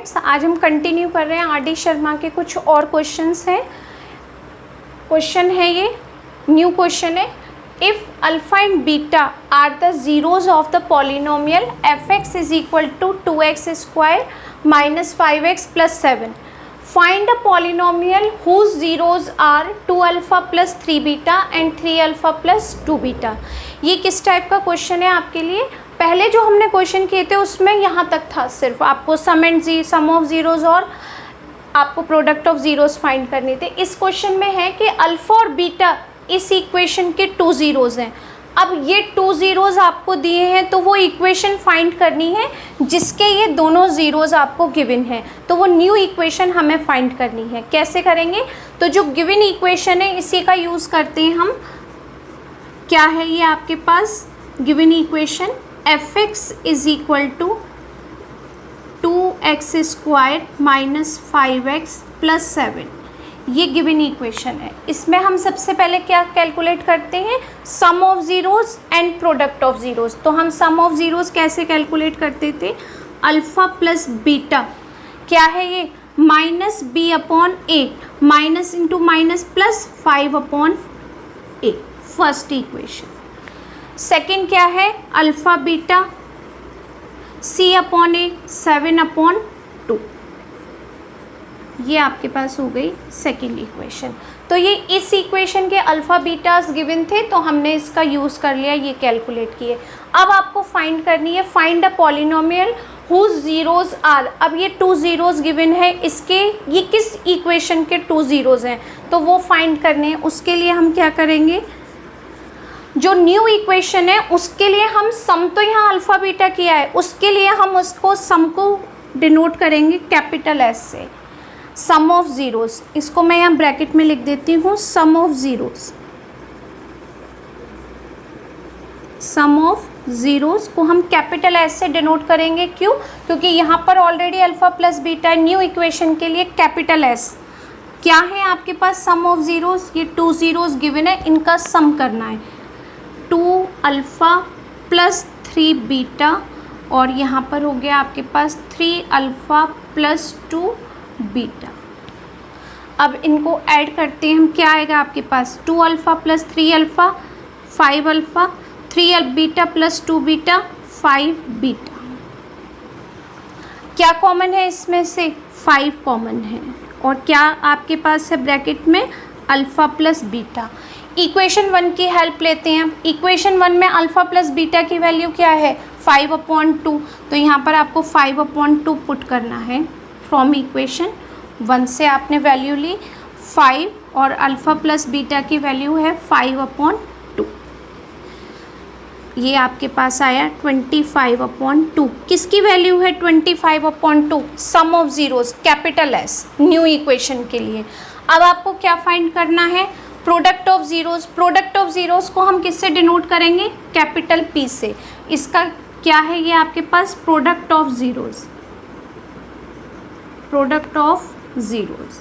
Students, आज हम continue कर रहे हैं आर डी शर्मा के कुछ और क्वेश्चंस हैं। क्वेश्चन है ये, न्यू क्वेश्चन है, if alpha and beta are the zeros of the polynomial F x is equal to 2x square minus 5x plus 7, find a polynomial whose zeros are 2 alpha plus 3 beta and 3 alpha plus 2 beta. ये किस type का question है आपके लिए? पहले जो हमने question किए थे उसमें यहाँ तक था, सिर्फ आपको सम ऑफ ज़ीरोज़ और आपको प्रोडक्ट ऑफ ज़ीरोज़ फाइंड करने थे। इस क्वेश्चन में है कि अल्फ़ा और बीटा इस इक्वेशन के 2 ज़ीरोज़ हैं। अब ये 2 ज़ीरोज़ आपको दिए हैं तो वो इक्वेशन फाइंड करनी है जिसके ये दोनों ज़ीरोज़ आपको गिवन है, तो वो न्यू इक्वेशन हमें फाइंड करनी है। कैसे करेंगे? तो जो गिवन इक्वेशन है इसी का यूज़ करते हैं हम। क्या है ये आपके पास given equation? F x is equal to 2x square minus 5x plus 7, ये गिवन इक्वेशन है। इसमें हम सबसे पहले क्या कैलकुलेट करते हैं? Sum of zeros and product of zeros. तो हम सम ऑफ ज़ीरोज़ कैसे कैलकुलेट करते थे? अल्फ़ा प्लस बीटा, क्या है ये? Minus b upon a, minus into minus plus 5 upon a, first equation. Second क्या है? Alpha beta c upon a, 7 upon 2, ये आपके पास हो गई सेकेंड इक्वेशन। तो ये इस इक्वेशन के अल्फ़ा बीटास गिवन थे तो हमने इसका यूज़ कर लिया, ये कैलकुलेट किए। अब आपको फाइंड करनी है, find a polynomial whose zeros are. अब ये 2 ज़ीरोज़ गिवन है, इसके ये किस इक्वेशन के 2 ज़ीरोज़ हैं तो वो फाइंड करने हैं। उसके लिए हम क्या करेंगे? जो न्यू इक्वेशन है उसके लिए हम सम तो यहाँ अल्फ़ा बीटा किया है, उसके लिए हम उसको सम को डिनोट करेंगे कैपिटल एस से, सम ऑफ ज़ीरोज़। इसको मैं यहाँ ब्रैकेट में लिख देती हूँ, sum of zeros. Sum of zeros को हम कैपिटल एस से डिनोट करेंगे। क्यों? क्योंकि यहाँ पर ऑलरेडी अल्फ़ा प्लस बीटा है, न्यू इक्वेशन के लिए कैपिटल एस। क्या है आपके पास? सम ऑफ ज़ीरोज़, ये 2 ज़ीरोज़ गिवन है, इनका सम करना है। 2 अल्फ़ा प्लस 3 बीटा और यहाँ पर हो गया आपके पास 3 अल्फ़ा प्लस 2 बीटा। अब इनको ऐड करते हैं हम, क्या आएगा आपके पास? 2 alpha plus 3 alpha, 5 alpha, 3 beta plus 2 beta, 5 beta. क्या कॉमन है इसमें से? 5 कॉमन है। और क्या आपके पास है ब्रैकेट में? Alpha plus beta. इक्वेशन 1 की हेल्प लेते हैं। इक्वेशन 1 में अल्फ़ा प्लस बीटा की वैल्यू क्या है? 5/2। तो यहाँ पर आपको 5/2 पुट करना है। फ्रॉम इक्वेशन 1 से आपने वैल्यू ली 5 और अल्फ़ा प्लस बीटा की वैल्यू है 5/2। ये आपके पास आया 25/2। किसकी वैल्यू है 25/2? Sum of zeros, capital S, new equation के लिए। अब आपको क्या फाइंड करना है? Product of zeros. Product of zeros को हम किससे डिनोट करेंगे? कैपिटल पी से। इसका क्या है ये आपके पास? Product of zeros. Product of zeros.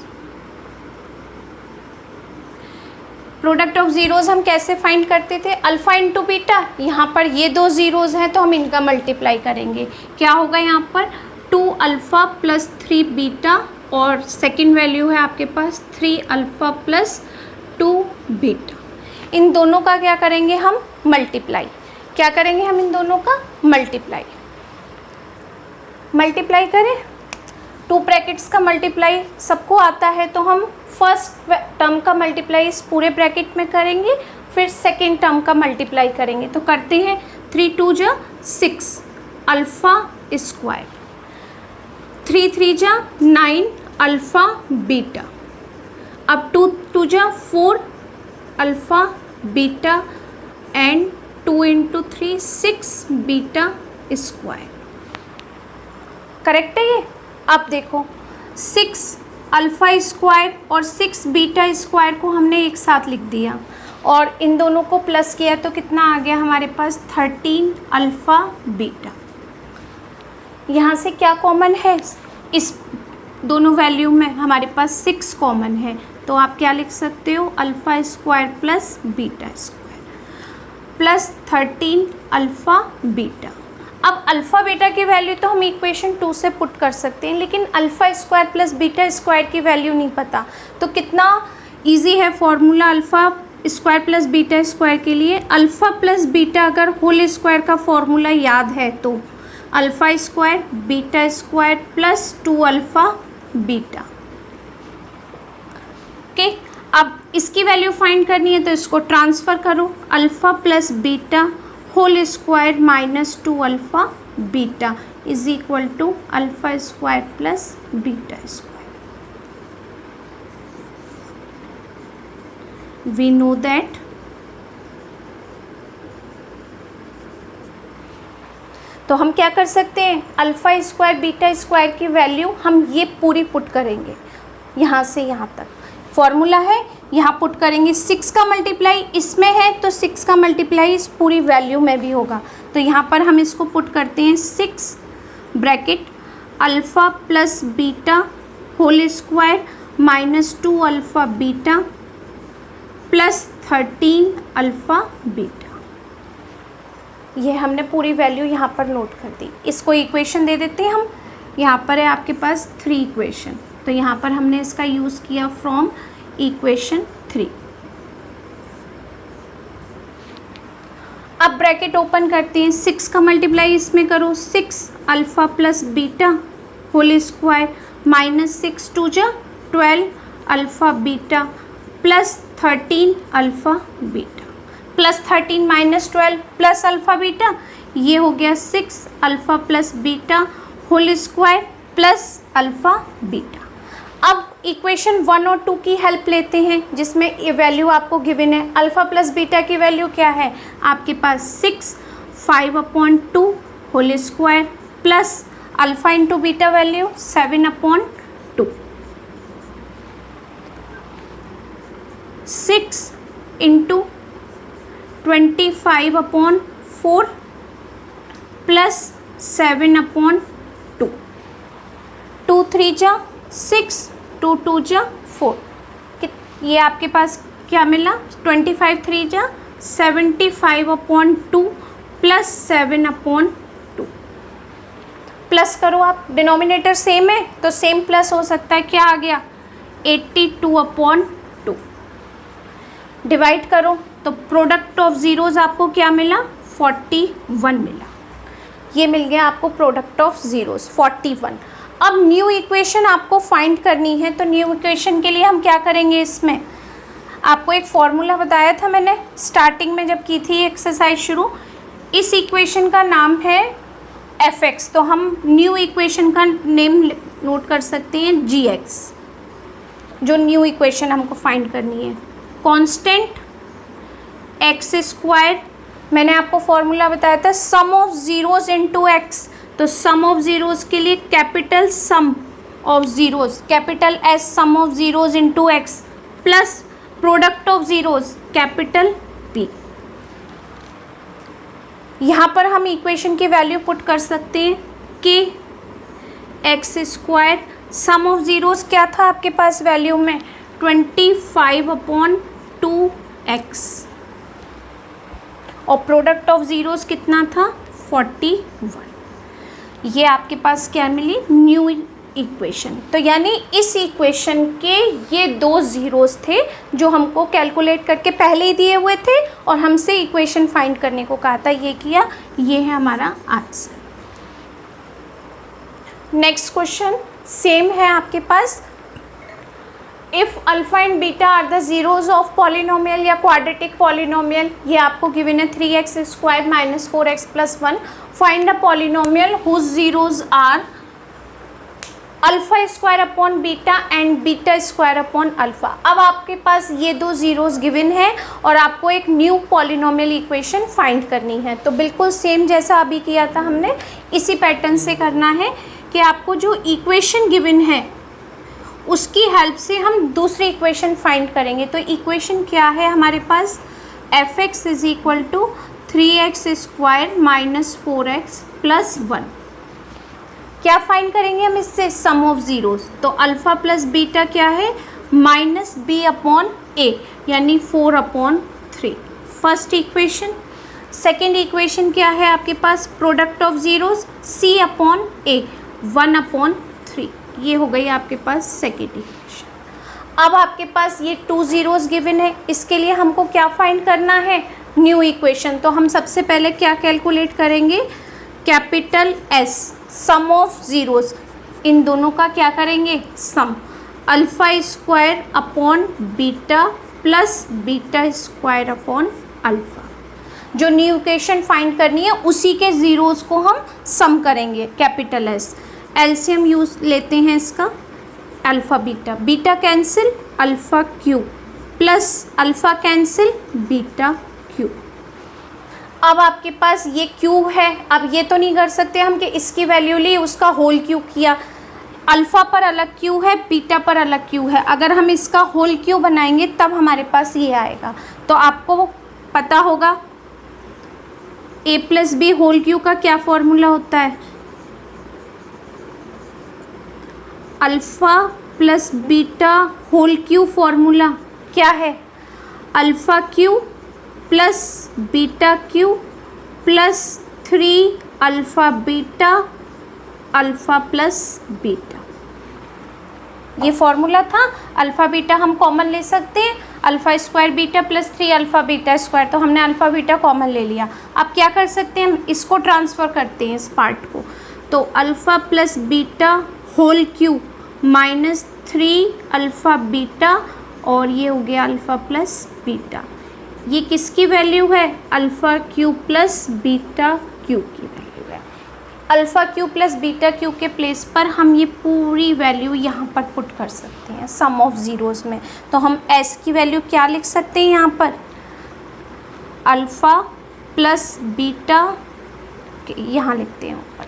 Product of zeros हम कैसे फाइंड करते थे? Alpha into beta. यहाँ पर ये 2 ज़ीरोज़ हैं तो हम इनका मल्टीप्लाई करेंगे। क्या होगा यहाँ पर? 2 अल्फ़ा प्लस 3 बीटा और सेकेंड वैल्यू है आपके पास 3 अल्फ़ा प्लस 2 बीटा। इन दोनों का क्या करेंगे हम? मल्टीप्लाई। क्या करेंगे हम? इन दोनों का मल्टीप्लाई। मल्टीप्लाई करें, 2 ब्रैकेट्स का मल्टीप्लाई सबको आता है तो हम फर्स्ट टर्म का मल्टीप्लाई इस पूरे ब्रैकेट में करेंगे, फिर सेकेंड टर्म का मल्टीप्लाई करेंगे। तो करते हैं 3 2 जा 6 अल्फ़ा स्क्वायर, 3 3 जा 9 अल्फ़ा बीटा। अब 2 2 जा 4 alpha beta and 2 into 3 6 beta square. Correct है ये? अब देखो 6 अल्फ़ा स्क्वायर और 6 बीटा स्क्वायर को हमने एक साथ लिख दिया और इन दोनों को प्लस किया तो कितना आ गया हमारे पास? 13 अल्फ़ा बीटा। यहाँ से क्या कॉमन है? इस दोनों वैल्यू में हमारे पास 6 कॉमन है तो आप क्या लिख सकते हो? Alpha square plus beta square plus 13 alpha beta. अब अल्फ़ा बीटा की वैल्यू तो हम इक्वेशन 2 से पुट कर सकते हैं, लेकिन alpha square plus beta square की वैल्यू नहीं पता। तो कितना इजी है formula alpha square plus beta square के लिए। अल्फ़ा प्लस बीटा अगर होल स्क्वायर का फॉर्मूला याद है तो alpha square beta square plus 2 alpha beta. Okay, अब इसकी वैल्यू फाइंड करनी है तो इसको ट्रांसफ़र करो, alpha plus beta whole square minus 2 alpha beta is equal to alpha square plus beta square. We know that तो हम क्या कर सकते हैं, अल्फ़ा स्क्वायर बीटा स्क्वायर की वैल्यू हम ये पूरी पुट करेंगे, यहाँ से यहाँ तक फॉर्मूला है, यहाँ पुट करेंगे। 6 का मल्टीप्लाई इसमें है तो 6 का मल्टीप्लाई इस पूरी वैल्यू में भी होगा, तो यहाँ पर हम इसको पुट करते हैं 6 bracket alpha plus beta whole square minus 2 alpha beta plus 13 alpha beta. ये हमने पूरी वैल्यू यहाँ पर नोट कर दी। इसको इक्वेशन दे देते हैं हम। यहाँ पर है आपके पास 3 इक्वेशन, तो यहाँ पर हमने इसका यूज़ किया फ्रॉम इक्वेशन 3। अब ब्रैकेट ओपन करते हैं, 6 का मल्टीप्लाई इसमें करो, 6 alpha plus beta whole square minus 6 2 जा 12 alpha beta plus 13 alpha beta, plus 13 minus 12 plus alpha beta, ये हो गया 6 alpha plus beta whole square plus alpha beta. अब इक्वेशन 1 और 2 की हेल्प लेते हैं, जिसमें ये वैल्यू आपको गिवन है। अल्फ़ा प्लस बीटा की वैल्यू क्या है आपके पास 6 5/2 whole square plus alpha into beta value 7/2, 6 into 25/4 plus 7/2, 2 3 जा 6 2 2 जा 4, ये आपके पास क्या मिला 25 3 जा 75/2 प्लस 7/2। प्लस करो आप, डिनोमिनेटर सेम है तो सेम प्लस हो सकता है, क्या आ गया 82/2। डिवाइड करो तो प्रोडक्ट ऑफ ज़ीरोज़ आपको क्या मिला 41 मिला। ये मिल गया आपको प्रोडक्ट ऑफ ज़ीरोज़ 41। अब न्यू इक्वेशन आपको फाइंड करनी है, तो न्यू इक्वेशन के लिए हम क्या करेंगे, इसमें आपको एक फॉर्मूला बताया था मैंने स्टार्टिंग में जब की थी एक्सरसाइज शुरू। इस इक्वेशन का नाम है fx, तो हम न्यू इक्वेशन का नेम नोट कर सकते हैं gx, जो न्यू इक्वेशन हमको फाइंड करनी है। कांस्टेंट एक्स स्क्वायर, मैंने आपको फॉर्मूला बताया था sum of zeros into X, तो सम ऑफ ज़ीरोज़ के लिए capital sum of zeros capital S sum of zeros into X plus product of zeros capital P. यहाँ पर हम इक्वेशन की वैल्यू पुट कर सकते हैं कि X square sum of zeros क्या था आपके पास वैल्यू में 25/2x और प्रोडक्ट ऑफ ज़ीरोज़ कितना था 41। ये आपके पास क्या मिली न्यू इक्वेशन। तो यानी इस इक्वेशन के ये 2 ज़ीरोज़ थे जो हमको कैलकुलेट करके पहले ही दिए हुए थे और हमसे इक्वेशन फाइंड करने को कहा था, ये किया, ये है हमारा आंसर। नेक्स्ट क्वेश्चन सेम है आपके पास, if alpha and beta are the zeros of polynomial या क्वाड्रेटिक पॉलिनोमियल, ये आपको गिवन है 3x square minus 4x plus 1, find a polynomial whose zeros are alpha square upon beta and beta square upon alpha. अब आपके पास ये 2 zeros given है और आपको एक न्यू पॉलिनोमियल इक्वेशन फाइंड करनी है। तो बिल्कुल सेम जैसा अभी किया था हमने, इसी पैटर्न से करना है कि आपको जो इक्वेशन गिवन है उसकी हेल्प से हम दूसरी इक्वेशन फाइंड करेंगे। तो इक्वेशन क्या है हमारे पास fx is equal to 3x square minus 4x plus 1। क्या फाइंड करेंगे हम इससे सम ऑफ ज़ीरोज़, तो अल्फ़ा प्लस बीटा क्या है माइनस b अपॉन a यानी 4/3 फर्स्ट इक्वेशन। सेकेंड इक्वेशन क्या है आपके पास, product of zeros c upon a 1/3, ये हो गई आपके पास सेकेंड इक्वेशन। अब आपके पास ये 2 ज़ीरोज़ गिवन है, इसके लिए हमको क्या फाइंड करना है, न्यू इक्वेशन। तो हम सबसे पहले क्या कैलकुलेट करेंगे, capital S sum of zeros, इन दोनों का क्या करेंगे sum, alpha square upon beta plus beta square upon alpha. जो न्यू इक्वेशन फाइंड करनी है उसी के ज़ीरोज़ को हम सम करेंगे, कैपिटल S। एलसीएम यूज़ लेते हैं इसका, alpha beta, beta cancel alpha cube plus alpha cancel beta Q. अब आपके पास ये क्यू है, अब ये तो नहीं कर सकते हम कि इसकी वैल्यू ली उसका होल क्यू किया, अल्फ़ा पर अलग क्यू है, बीटा पर अलग क्यू है, अगर हम इसका होल क्यू बनाएंगे तब हमारे पास ये आएगा। तो आपको पता होगा a plus B whole cube का क्या फॉर्मूला होता है, alpha plus beta whole cube formula क्या है, alpha cube plus beta cube plus 3 alpha beta alpha plus beta, ये फॉर्मूला था। अल्फ़ा बीटा हम कॉमन ले सकते हैं, alpha square beta plus 3 alpha beta square, तो हमने अल्फ़ा बीटा कॉमन ले लिया। अब क्या कर सकते हैं, हम इसको ट्रांसफ़र करते हैं इस पार्ट को, तो alpha plus beta whole cube minus 3 alpha beta और ये हो गया अल्फ़ा प्लस बीटा। ये किसकी वैल्यू है, alpha cube plus beta Q की वैल्यू है। Alpha cube plus beta Q के प्लेस पर हम ये पूरी वैल्यू यहाँ पर पुट कर सकते हैं सम ऑफ ज़ीरोज़ में। तो हम s की वैल्यू क्या लिख सकते हैं यहाँ पर, अल्फ़ा प्लस बीटा, यहाँ लिखते हैं ऊपर,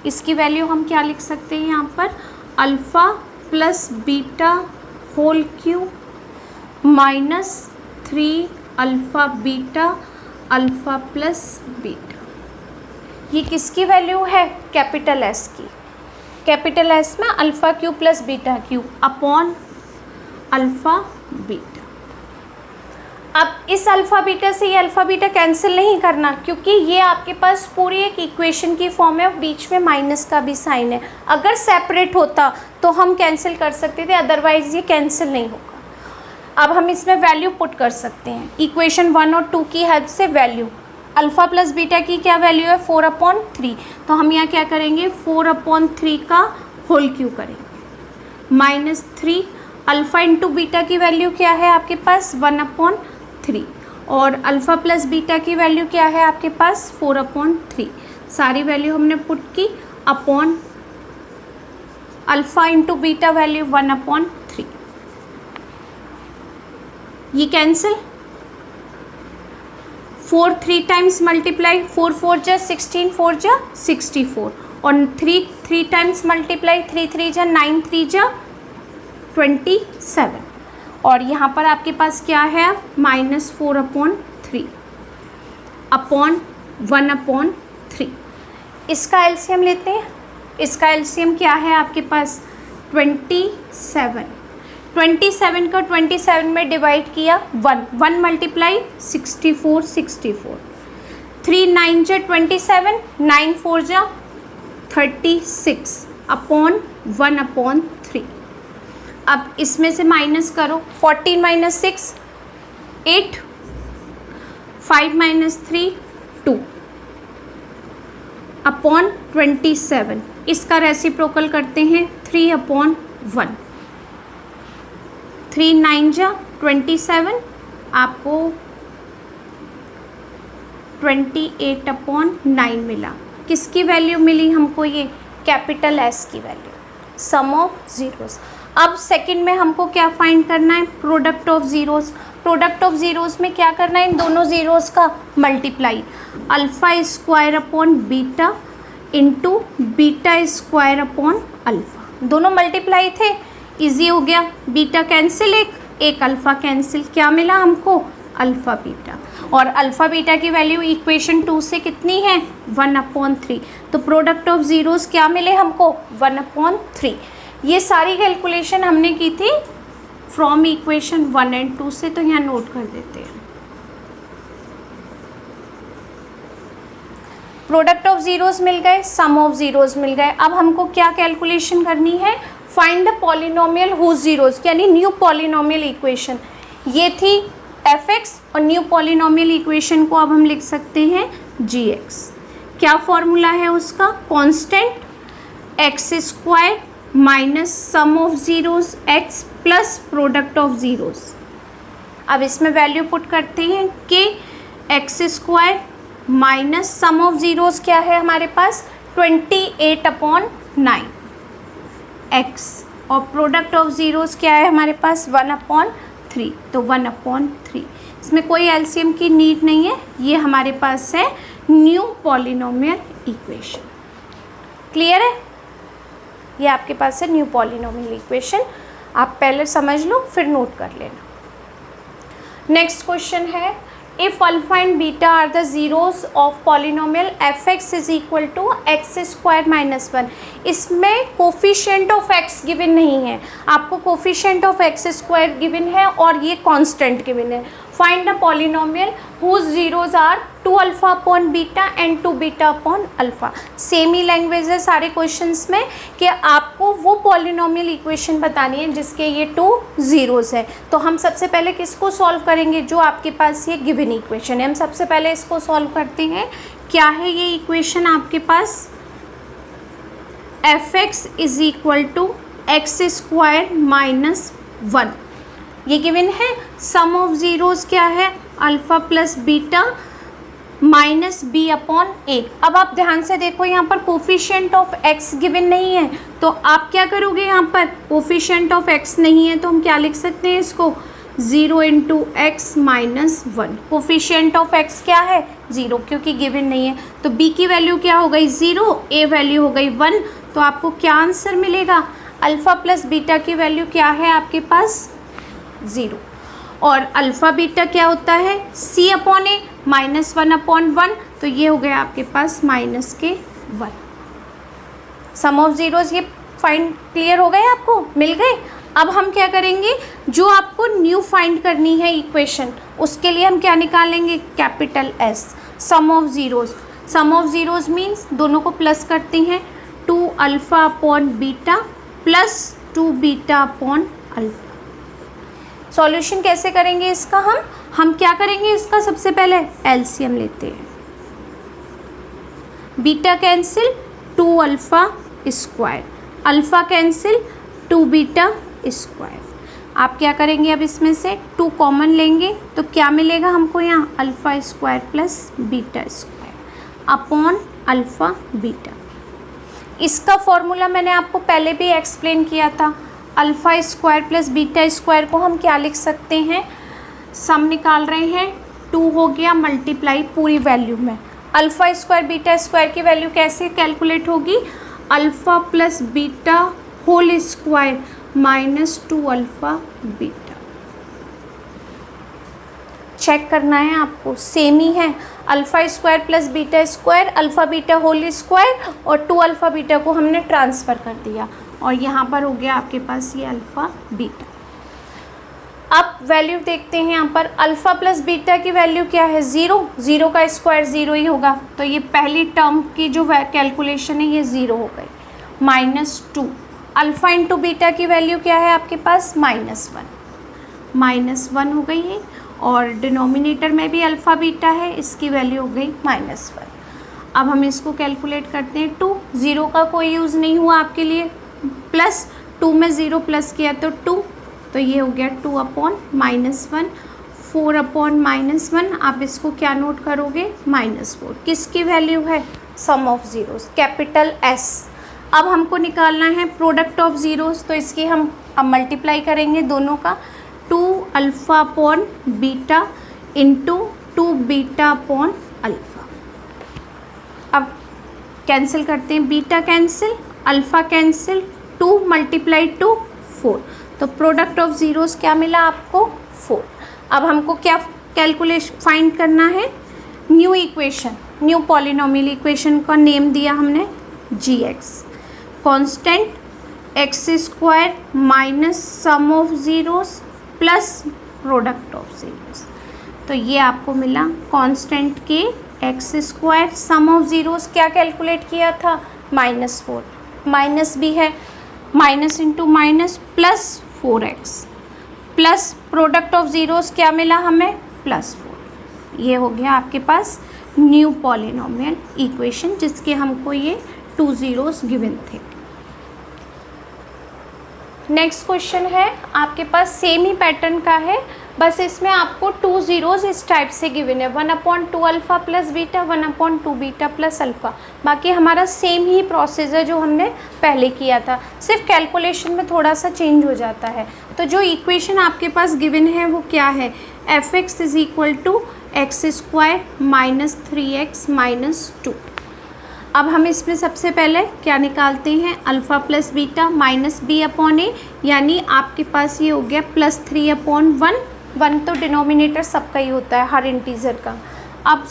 इसकी वैल्यू हम क्या लिख सकते हैं यहाँ पर, alpha plus beta whole cube minus 3 alpha beta alpha plus beta. ये किसकी वैल्यू है, कैपिटल S की। कैपिटल S में alpha cube plus beta cube upon alpha beta. अब इस अल्फ़ा बीटा से ये अल्फ़ा बीटा कैंसिल नहीं करना, क्योंकि ये आपके पास पूरी एक इक्वेशन की फॉर्म है और बीच में माइनस का भी साइन है। अगर सेपरेट होता तो हम कैंसिल कर सकते थे, अदरवाइज़ ये कैंसिल नहीं होगा। अब हम इसमें वैल्यू पुट कर सकते हैं, इक्वेशन 1 और 2 की हेल्प से वैल्यू, अल्फ़ा प्लस बीटा की क्या वैल्यू है 4/3, तो हम यहाँ क्या करेंगे 4/3 का होल क्यू करेंगे, माइनस 3 अल्फ़ा इंटू बीटा की वैल्यू क्या है आपके पास 1/3 और अल्फ़ा प्लस बीटा की वैल्यू क्या है आपके पास 4/3। सारी वैल्यू हमने पुट की upon alpha into beta value 1/3, ये कैंसिल, 4 3 टाइम्स मल्टीप्लाई, 4 4 जा 16, 4 जा 64 और 3 3 टाइम्स मल्टीप्लाई, 3 3 जा 9, 3 जा 27 और यहाँ पर आपके पास क्या है -4/3 अपॉन 1/3। इसका एलसीएम लेते हैं, इसका एलसीएम क्या है आपके पास 27। 27 का 27 में डिवाइड किया 1 मल्टीप्लाई 64 64, 3 9 जा 27, 9 4 जा 36 अपॉन 1/3। अब इसमें से माइनस करो, 14 माइनस 6 8, 5 माइनस 3 2 अपॉन 27। इसका रेसिप्रोकल करते हैं 3/1, 3 9 जा 27, आपको 28/9 मिला। किसकी वैल्यू मिली हमको, ये कैपिटल S की वैल्यू, सम ऑफ ज़ीरोज़। अब सेकंड में हमको क्या फाइंड करना है, product of zeros. Product of zeros में क्या करना है, इन दोनों ज़ीरोज़ का multiply, alpha square upon beta into beta square upon alpha, दोनों मल्टीप्लाई थे, इजी हो गया। बीटा कैंसिल, एक अल्फ़ा कैंसिल, क्या मिला हमको अल्फ़ा बीटा, और अल्फ़ा बीटा की वैल्यू इक्वेशन 2 से कितनी है 1/3। तो प्रोडक्ट ऑफ ज़ीरोज़ क्या मिले हमको 1/3। ये सारी कैलकुलेशन हमने की थी फ्रॉम इक्वेशन 1 एंड 2 से, तो यहाँ नोट कर देते हैं। प्रोडक्ट ऑफ जीरोस मिल गए, सम ऑफ जीरोस मिल गए। अब हमको क्या कैलकुलेशन करनी है, find the polynomial whose zeros, यानी न्यू पॉलिनोमियल इक्वेशन। ये थी fx और न्यू पॉलिनोमियल इक्वेशन को अब हम लिख सकते हैं gx। क्या फॉर्मूला है उसका, constant x square minus sum of zeros x plus product of zeros. अब इसमें वैल्यू पुट करते हैं कि X square minus sum of zeros क्या है हमारे पास 28/9 x, और प्रोडक्ट ऑफ जीरोस क्या है हमारे पास 1/3, तो 1/3। इसमें कोई एलसीएम की नीड नहीं है, ये हमारे पास है न्यू पॉलिनोमियल इक्वेशन। क्लियर है, ये आपके पास है न्यू पॉलिनोमियल इक्वेशन। आप पहले समझ लो फिर नोट कर लेना। नेक्स्ट क्वेश्चन है, if alpha and beta are the zeros of polynomial fx is equal to x square minus 1। इसमें कोफिशिएंट ऑफ x गिवन नहीं है, आपको coefficient of x square given है और ये कांस्टेंट गिवन है। Find the polynomial whose zeros are 2 alpha upon beta and 2 beta upon alpha. Same ही language है सारे क्वेश्चंस में कि आपको वो पॉलिनोमियल इक्वेशन बतानी है जिसके ये 2 जीरोज है। तो हम सबसे पहले किसको सॉल्व करेंगे, जो आपके पास ये गिवन इक्वेशन है, हम सबसे पहले इसको सॉल्व करते हैं। क्या है ये इक्वेशन आपके पास, fx is equal to x square minus 1, ये गिवन है। सम ऑफ जीरोस क्या है, alpha plus beta minus b upon a. अब आप ध्यान से देखो, यहाँ पर कोफिशिएंट ऑफ x गिवन नहीं है, तो आप क्या करोगे, यहाँ पर कोफिशिएंट ऑफ x नहीं है तो हम क्या लिख सकते हैं इसको, 0 into x minus 1। Coefficient of x क्या है 0, क्योंकि गिवन नहीं है। तो b की वैल्यू क्या हो गई 0, a वैल्यू हो गई 1। तो आपको क्या आंसर मिलेगा, अल्फ़ा प्लस बीटा की वैल्यू क्या है आपके पास 0, और अल्फ़ा बीटा क्या होता है c अपॉन ए माइनस 1/1, तो ये हो गया आपके पास माइनस के 1। सम ऑफ जीरोस ये फाइंड क्लियर हो गए, आपको मिल गए। अब हम क्या करेंगे, जो आपको न्यू फाइंड करनी है इक्वेशन, उसके लिए हम क्या निकालेंगे, capital S, sum of zeros. Sum of zeros means दोनों को प्लस करते हैं, 2 alpha upon beta plus 2 beta upon alpha. Solution कैसे करेंगे इसका, हम क्या करेंगे इसका, सबसे पहले एलसीएम लेते हैं। Beta cancel 2 alpha square, alpha cancel 2 beta square. आप क्या करेंगे, अब इसमें से 2 कॉमन लेंगे तो क्या मिलेगा हमको यहाँ, alpha square plus beta square upon alpha beta. इसका फॉर्मूला मैंने आपको पहले भी एक्सप्लेन किया था। Alpha square plus beta square को हम क्या लिख सकते हैं, सम निकाल रहे हैं, 2 हो गया मल्टीप्लाई पूरी वैल्यू में। अल्फ़ा स्क्वायर बीटा स्क्वायर की वैल्यू कैसे कैलकुलेट होगी, alpha plus beta whole square minus 2 alpha beta. Check करना है आपको, सेम ही है। Alpha square plus beta square, alpha beta whole square, और 2 अल्फ़ा बीटा को हमने ट्रांसफ़र कर दिया और यहाँ पर हो गया आपके पास ये अल्फ़ा बीटा। अब वैल्यू देखते हैं, यहाँ पर अल्फ़ा प्लस बीटा की वैल्यू क्या है 0, 0 का स्क्वायर 0 ही होगा, तो ये पहली टर्म की जो कैलकुलेशन है ये 0 हो गई। माइनस 2 अल्फ़ा इंटू बीटा की वैल्यू क्या है आपके पास -1 हो गई है, और डिनोमिनेटर में भी अल्फ़ा बीटा है, इसकी वैल्यू हो गई -1। अब हम इसको कैलकुलेट करते हैं, 2 0 का कोई यूज़ नहीं हुआ आपके लिए, प्लस 2 में 0 प्लस किया तो 2, तो ये हो गया 2 अपॉन -1, 4 अपॉन -1। आप इसको क्या नोट करोगे -4। किसकी वैल्यू है, sum of zeros, capital S। अब हमको निकालना है प्रोडक्ट ऑफ जीरोस, तो इसकी हम अब मल्टीप्लाई करेंगे दोनों का, 2 alpha upon beta into 2 beta upon alpha. अब कैंसिल करते हैं, beta cancel, alpha cancel, 2 multiply 2 4, तो प्रोडक्ट ऑफ जीरोस क्या मिला आपको 4। अब हमको क्या कैलकुलेशन फाइंड करना है, new equation, new polynomial equation का नेम दिया हमने gx। Constant x square minus sum of zeros plus product of zeros. तो ये आपको मिला कांस्टेंट के x square. Sum of zeros क्या कैलकुलेट किया था, -4, माइनस भी है, minus into minus plus 4x plus product of zeros क्या मिला हमें, +4। ये हो गया आपके पास न्यू पॉलिनोमियल इक्वेशन जिसके हमको ये 2 ज़ीरोस गिवन थे। नेक्स्ट क्वेश्चन है आपके पास सेम ही पैटर्न का है, बस इसमें आपको 2 ज़ीरोज़ इस टाइप से गिवन है, 1/2 alpha plus beta, 1/2 beta plus alpha. बाकी हमारा सेम ही प्रोसेस है जो हमने पहले किया था, सिर्फ कैलकुलेशन में थोड़ा सा चेंज हो जाता है। तो जो इक्वेशन आपके पास गिवन है वो क्या है, f(x) = x² - 3x - 2। अब हम इसमें सबसे पहले क्या निकालते हैं, alpha plus beta minus b/a, यानी आपके पास ये हो गया +3/1। 1 तो डिनोमिनेटर सबका ही होता है हर इंटीजर का। अब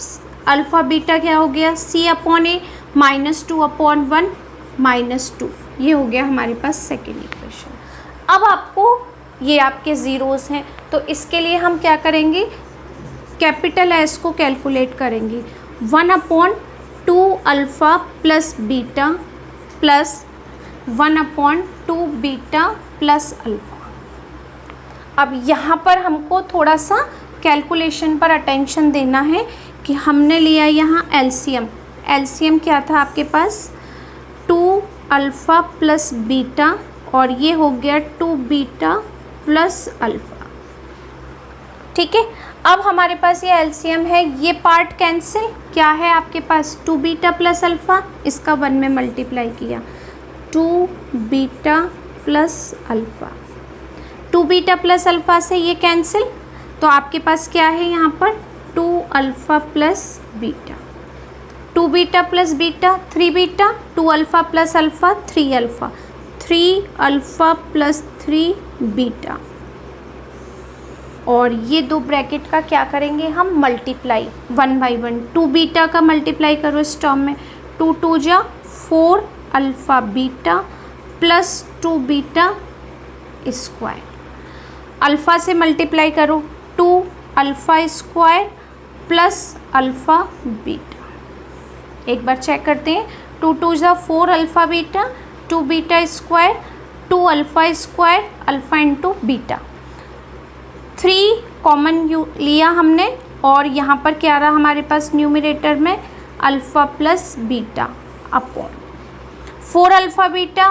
अल्फ़ा बीटा क्या हो गया, c/a -2/1 -2। ये हो गया हमारे पास सेकेंड इक्वेशन। अब आपको ये आपके ज़ीरोज़ हैं तो इसके लिए हम क्या करेंगे, कैपिटल S को कैलकुलेट करेंगे, 1/2 alpha plus beta plus 1/2 beta plus alpha. अब यहाँ पर हमको थोड़ा सा कैलकुलेशन पर अटेंशन देना है कि हमने लिया यहाँ एलसीएम। एलसीएम क्या था आपके पास, 2 अल्फ़ा प्लस बीटा और ये हो गया 2 बीटा प्लस अल्फ़ा। ठीक है, अब हमारे पास ये एलसीएम है, ये पार्ट कैंसिल, क्या है आपके पास 2 बीटा प्लस अल्फ़ा, इसका 1 में मल्टीप्लाई किया, 2 beta plus alpha. 2 beta plus alpha से ये कैंसिल, तो आपके पास क्या है यहाँ पर 2 alpha plus beta, 2 beta plus beta 3 beta, 2 alpha plus alpha 3 alpha, 3 alpha plus 3 beta. और ये दो ब्रैकेट का क्या करेंगे हम, मल्टीप्लाई 1/1। 2 बीटा का मल्टीप्लाई करो इस टर्म में, 2 2 जा 4 alpha beta plus 2 beta square. Alpha से मल्टीप्लाई करो, 2 alpha square plus alpha beta. एक बार चेक करते हैं, 2 2 जा 4 alpha beta, 2 beta square, 2 alpha square, alpha into beta. 3 common लिया हमने और यहाँ पर क्या रहा हमारे पास न्यूमरेटर में, alpha plus beta upon 4 alpha beta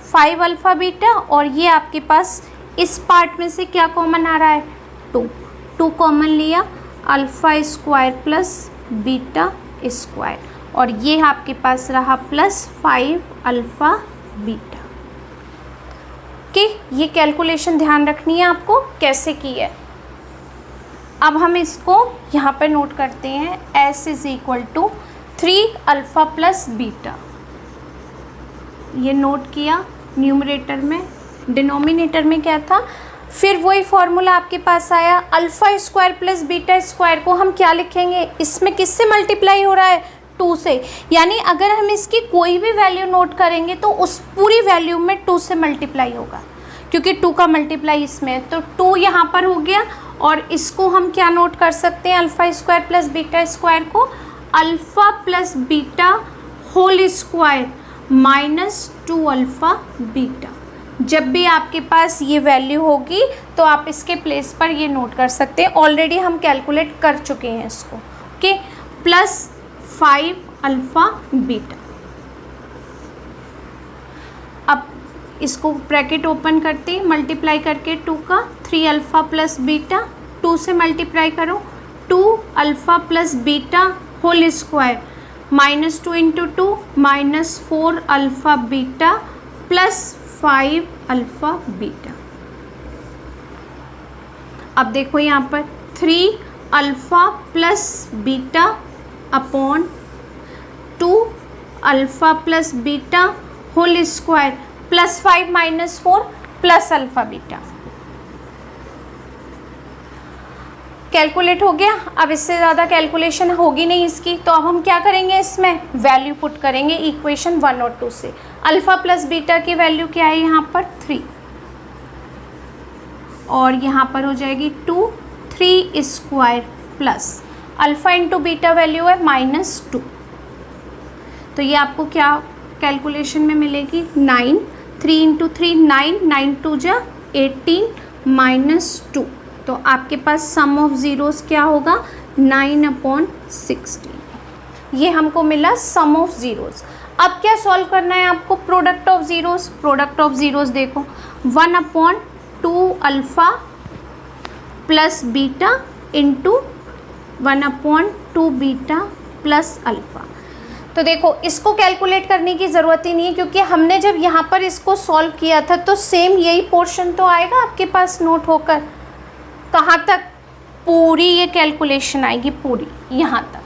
5 alpha beta, और ये आपके पास इस पार्ट में से क्या कॉमन आ रहा है, 2 कॉमन लिया, alpha square plus beta square, और ये आपके पास रहा प्लस 5 अल्फ़ा बीटा। कि ये कैलकुलेशन ध्यान रखनी है आपको कैसे की है। अब हम इसको यहाँ पर नोट करते हैं, S = 3 अल्फ़ा प्लस बीटा, ये नोट किया न्यूमरेटर में, डिनोमिनेटर में क्या था, फिर वही फॉर्मूला आपके पास आया, alpha square plus beta square को हम क्या लिखेंगे, इसमें किससे मल्टीप्लाई हो रहा है, 2 से, यानी अगर हम इसकी कोई भी वैल्यू नोट करेंगे तो उस पूरी वैल्यू में 2 से मल्टीप्लाई होगा, क्योंकि 2 का मल्टीप्लाई इसमें है, तो 2 यहाँ पर हो गया। और इसको हम क्या नोट कर सकते हैं, alpha square plus beta square को alpha plus beta whole square -2 alpha beta. जब भी आपके पास ये वैल्यू होगी तो आप इसके प्लेस पर ये नोट कर सकते हैं, ऑलरेडी हम कैलकुलेट कर चुके हैं इसको। Okay, plus 5 alpha beta. अब इसको ब्रैकेट ओपन करते हैं, मल्टीप्लाई करके 2 का 3 अल्फ़ा प्लस बीटा, 2 से मल्टीप्लाई करो, 2 alpha plus beta whole square -2 into 2 -4 alpha beta plus 5 alpha beta. अब देखो यहाँ पर 3 alpha plus beta upon 2 alpha plus beta whole square plus 5 -4 plus alpha beta. Calculate हो गया। अब इससे ज़्यादा कैलकुलेशन होगी नहीं इसकी, तो अब हम क्या करेंगे, इसमें वैल्यू पुट करेंगे इक्वेशन 1 और 2 से। अल्फ़ा प्लस बीटा की वैल्यू क्या है यहाँ पर 3, और यहाँ पर हो जाएगी 2 3 square plus alpha into beta value है -2। तो ये आपको क्या कैलकुलेशन में मिलेगी 9, 3 इंटू 3 9, 9 2 जा 18 -2। तो आपके पास सम ऑफ ज़ीरोज़ क्या होगा 9/16। ये हमको मिला सम ऑफ ज़ीरोज़। अब क्या सॉल्व करना है आपको product of zeros. Product of zeros देखो 1/2 alpha plus beta into 1/2 beta plus alpha. तो देखो इसको कैलकुलेट करने की ज़रूरत ही नहीं है, क्योंकि हमने जब यहाँ पर इसको सॉल्व किया था तो सेम यही पोर्शन तो आएगा आपके पास नोट होकर। कहाँ तक? पूरी ये कैलकुलेशन आएगी, पूरी यहाँ तक।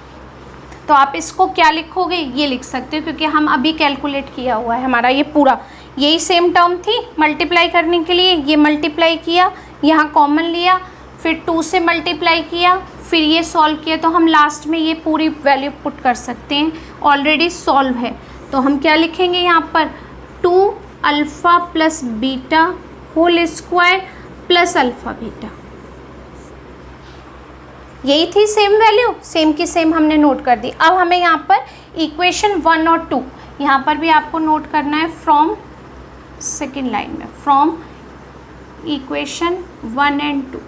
तो आप इसको क्या लिखोगे, ये लिख सकते हो, क्योंकि हम अभी कैलकुलेट किया हुआ है हमारा ये पूरा। यही सेम टर्म थी मल्टीप्लाई करने के लिए, ये मल्टीप्लाई किया, यहाँ कॉमन लिया, फिर 2 से मल्टीप्लाई किया, फिर ये सॉल्व किया। तो हम लास्ट में ये पूरी वैल्यू पुट कर सकते हैं, ऑलरेडी सॉल्व है। तो हम क्या लिखेंगे यहाँ पर 2 alpha plus beta whole square plus alpha beta. यही थी सेम वैल्यू, सेम की सेम हमने नोट कर दी। अब हमें यहाँ पर इक्वेशन 1 और 2 यहाँ पर भी आपको नोट करना है फ्रॉम सेकेंड लाइन में, फ्रॉम इक्वेशन 1 एंड 2।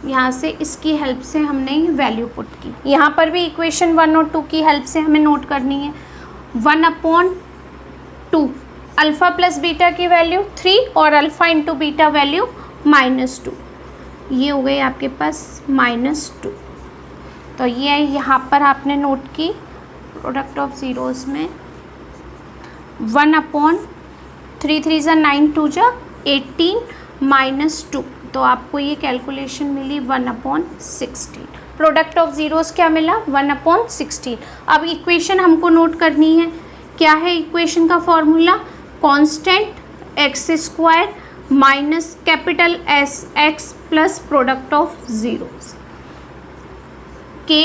यहाँ से इसकी हेल्प से हमने वैल्यू पुट की। यहाँ पर भी इक्वेशन 1 और 2 की हेल्प से हमें नोट करनी है 1/2 अल्फ़ा प्लस बीटा की वैल्यू 3 और अल्फ़ा इंटू बीटा वैल्यू -2। ये हो गई आपके पास -2। तो ये यहाँ पर आपने नोट की प्रोडक्ट ऑफ ज़ीरोज़ में 1/3 3 ज़ा 9 2 ज़ा 18 -2। तो आपको ये कैलकुलेशन मिली 1/16। प्रोडक्ट ऑफ ज़ीरोज़ क्या मिला 1/16। अब इक्वेशन हमको नोट करनी है। क्या है इक्वेशन का formula? Constant x square minus capital S x plus product of zeros के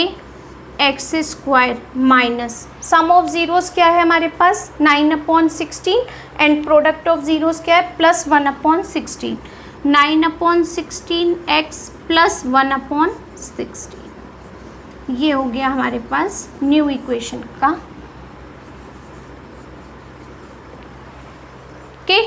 x square minus sum of zeros क्या है हमारे पास 9/16 एंड प्रोडक्ट ऑफ ज़ीरोज़ क्या है +1/16। 9/16 x प्लस 1/16। ये हो गया हमारे पास न्यू इक्वेशन का। ओके